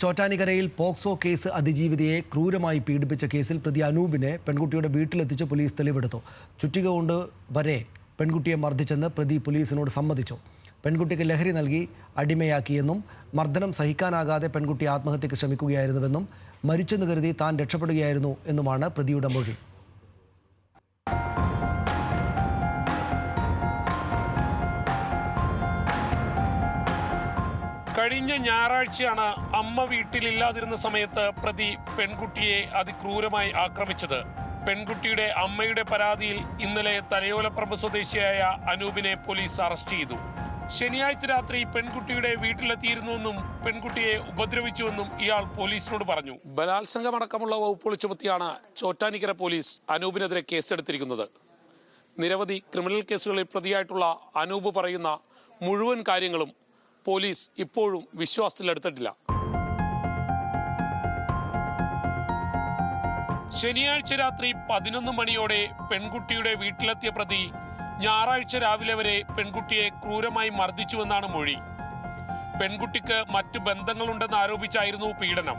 ചോറ്റാനിക്കരയിൽ POCSO case അതിജീവിതയെ ക്രൂരമായി പീഡിപ്പിച്ച കേസിൽ പ്രതി അനൂപിനെ പെൺകുട്ടിയുടെ വീട്ടിലെത്തിച്ച് പോലീസ് തെളിവെടുത്തു. ചുറ്റിക കൊണ്ട് വരെ പെൺകുട്ടിയെ മർദ്ദിച്ചെന്ന് പ്രതി പോലീസിനോട് സമ്മതിച്ചു. പെൺകുട്ടിക്ക് ലഹരി നൽകി അടിമയാക്കിയെന്നും മർദ്ദനം സഹിക്കാനാകാതെ പെൺകുട്ടി ആത്മഹത്യക്ക് ശ്രമിക്കുകയായിരുന്നുവെന്നും മരിച്ചെന്ന് കരുതി താൻ രക്ഷപ്പെടുകയായിരുന്നു എന്നുമാണ് പ്രതിയുടെ മൊഴി. കഴിഞ്ഞ ഞായറാഴ്ചയാണ് അമ്മ വീട്ടിലില്ലാതിരുന്ന സമയത്ത് പ്രതി പെൺകുട്ടിയെ അതിക്രൂരമായി ആക്രമിച്ചത്. പെൺകുട്ടിയുടെ അമ്മയുടെ പരാതിയിൽ ഇന്നലെ തലയോലപ്പറമ്പ് സ്വദേശിയായ അനൂപിനെ പോലീസ് അറസ്റ്റ് ചെയ്തു. ശനിയാഴ്ച രാത്രി പെൺകുട്ടിയുടെ വീട്ടിലെത്തിയിരുന്നുവെന്നും പെൺകുട്ടിയെ ഉപദ്രവിച്ചുവെന്നും ഇയാൾ പോലീസിനോട് പറഞ്ഞു. ബലാത്സംഗമടക്കമുള്ള വകുപ്പുകൾ ചുമത്തിയാണ് ചോറ്റാനിക്കര പോലീസ് അനൂപിനെതിരെ കേസെടുത്തിരിക്കുന്നത്. നിരവധി ക്രിമിനൽ കേസുകളിൽ പ്രതിയായിട്ടുള്ള അനൂപ് പറയുന്ന മുഴുവൻ കാര്യങ്ങളും പോലീസ് ഇപ്പോഴും വിശ്വാസത്തിലെടുത്തിട്ടില്ല. ശനിയാഴ്ച രാത്രി 11 മണിയോടെ പെൺകുട്ടിയുടെ വീട്ടിലെത്തിയ പ്രതി ഞായറാഴ്ച രാവിലെ വരെ പെൺകുട്ടിയെ ക്രൂരമായി മർദ്ദിച്ചുവെന്നാണ് മൊഴി. പെൺകുട്ടിക്ക് മറ്റു ബന്ധങ്ങളുണ്ടെന്ന് ആരോപിച്ചായിരുന്നു പീഡനം.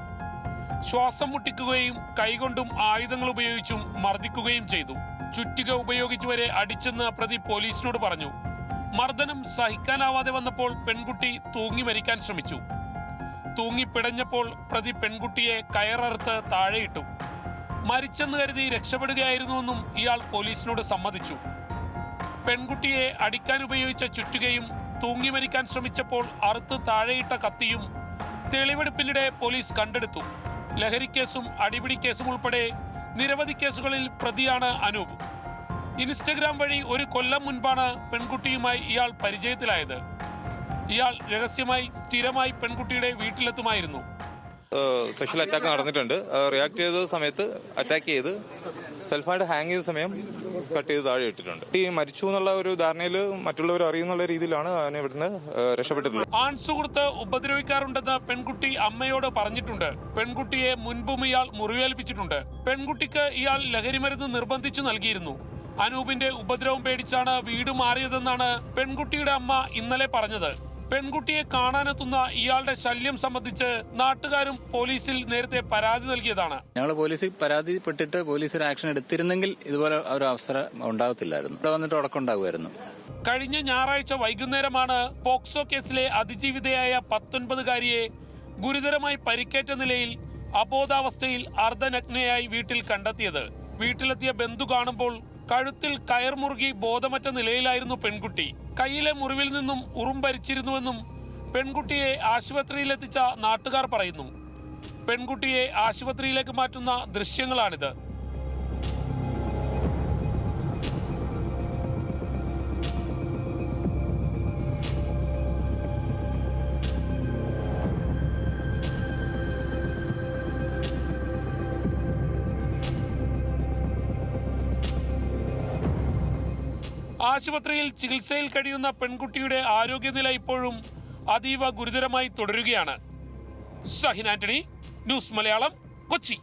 ശ്വാസം മുട്ടിക്കുകയും കൈകൊണ്ടും ആയുധങ്ങൾ ഉപയോഗിച്ചും മർദ്ദിക്കുകയും ചെയ്തു. ചുറ്റിക ഉപയോഗിച്ച് വരെ അടിച്ചെന്ന് പ്രതി പോലീസിനോട് പറഞ്ഞു. മർദ്ദനം സഹിക്കാനാവാതെ വന്നപ്പോൾ പെൺകുട്ടി തൂങ്ങി മരിക്കാൻ ശ്രമിച്ചു. തൂങ്ങിപ്പിടഞ്ഞപ്പോൾ പ്രതി പെൺകുട്ടിയെ കയററുത്ത് താഴെയിട്ടു. മരിച്ചെന്ന് കരുതി രക്ഷപ്പെടുകയായിരുന്നുവെന്നും ഇയാൾ പോലീസിനോട് സമ്മതിച്ചു. പെൺകുട്ടിയെ അടിക്കാൻ ഉപയോഗിച്ച ചുറ്റുകയും തൂങ്ങി മരിക്കാൻ ശ്രമിച്ചപ്പോൾ അറുത്ത് താഴെയിട്ട കത്തിയും തെളിവെടുപ്പിനിടെ പോലീസ് കണ്ടെടുത്തു. ലഹരിക്കേസും അടിപിടി കേസും ഉൾപ്പെടെ നിരവധി കേസുകളിൽ പ്രതിയാണ് അനൂപ്. ഇൻസ്റ്റഗ്രാം വഴി 1 കൊല്ലം മുൻപാണ് പെൺകുട്ടിയുമായി ഇയാൾ പരിചയത്തിലായത്. ഇയാൾ രഹസ്യമായി സ്ഥിരമായി പെൺകുട്ടിയുടെ വീട്ടിലെത്തുമായിരുന്നു. സെക്ഷൽ അറ്റാക്ക് നടന്നിട്ടുണ്ട്. റിയാക്ട് ചെയ്ത സമയത്ത് അറ്റാക്ക് ചെയ്ത് സെൽഫായിട്ട് ഹാങ് ചെയ്ത സമയം കട്ട് ചെയ്ത് താഴെ ഇട്ടിട്ടുണ്ട്. ഈ മരിച്ചു എന്നുള്ള ഒരു ധാരണയിൽ മറ്റുള്ളവർ അറിയുന്നുള്ള രീതിയിലാണ് അവനെ ഇവിടുന്ന് രക്ഷപ്പെട്ടിട്ടുള്ളത്. ആൺസുഹൃത്ത് ഉപദ്രവിക്കാറുണ്ടെന്ന് പെൺകുട്ടി അമ്മയോട് പറഞ്ഞിട്ടുണ്ട്. പെൺകുട്ടിയെ മുൻപും ഇയാൾ മുറിവേൽപ്പിച്ചിട്ടുണ്ട്. പെൺകുട്ടിക്ക് ഇയാൾ ലഹരിമരുന്ന് നിർബന്ധിച്ചു നൽകിയിരുന്നു. അനൂപിന്റെ ഉപദ്രവം പേടിച്ചാണ് വീട് മാറിയതെന്നാണ് പെൺകുട്ടിയുടെ അമ്മ ഇന്നലെ പറഞ്ഞത്. പെൺകുട്ടിയെ കാണാനെത്തുന്ന ഇയാളുടെ ശല്യം സംബന്ധിച്ച് നാട്ടുകാരും പോലീസിൽ നേരത്തെ പരാതി നൽകിയതാണ്. ഞങ്ങൾ പോലീസിൽ പരാതിപ്പെട്ടിട്ട് പോലീസ് ഒരു ആക്ഷൻ എടുത്തിരുന്നെങ്കിൽ ഇതുപോലെ ഒരു അവസരം ഉണ്ടാകത്തില്ലായിരുന്നു. ഇവിടെ വന്നിട്ട് ഉടക്കുണ്ടാകുമായിരുന്നു. കഴിഞ്ഞ ഞായറാഴ്ച വൈകുന്നേരമാണ് പോക്സോ കേസിലെ അതിജീവിതയായ 19-കാരിയെ ഗുരുതരമായി പരിക്കേറ്റ നിലയിൽ അബോധാവസ്ഥയിൽ അർദ്ധനഗ്നയായി വീട്ടിൽ കണ്ടെത്തിയത്. വീട്ടിലെത്തിയ ബന്ധു കാണുമ്പോൾ കഴുത്തിൽ കയർ മുറുകി ബോധമറ്റ നിലയിലായിരുന്നു പെൺകുട്ടി. കയ്യിലെ മുറിവിൽ നിന്നും ഉറുമ്പരിച്ചിരുന്നുവെന്നും പെൺകുട്ടിയെ ആശുപത്രിയിലെത്തിച്ച നാട്ടുകാർ പറയുന്നു. പെൺകുട്ടിയെ ആശുപത്രിയിലേക്ക് മാറ്റുന്ന ദൃശ്യങ്ങളാണിത്. ആശുപത്രിയിൽ ചികിത്സയിൽ കഴിയുന്ന പെൺകുട്ടിയുടെ ആരോഗ്യനില ഇപ്പോഴും അതീവ ഗുരുതരമായി തുടരുകയാണ്. ഷഹിൻ ആന്റണി, ന്യൂസ് മലയാളം, കൊച്ചി.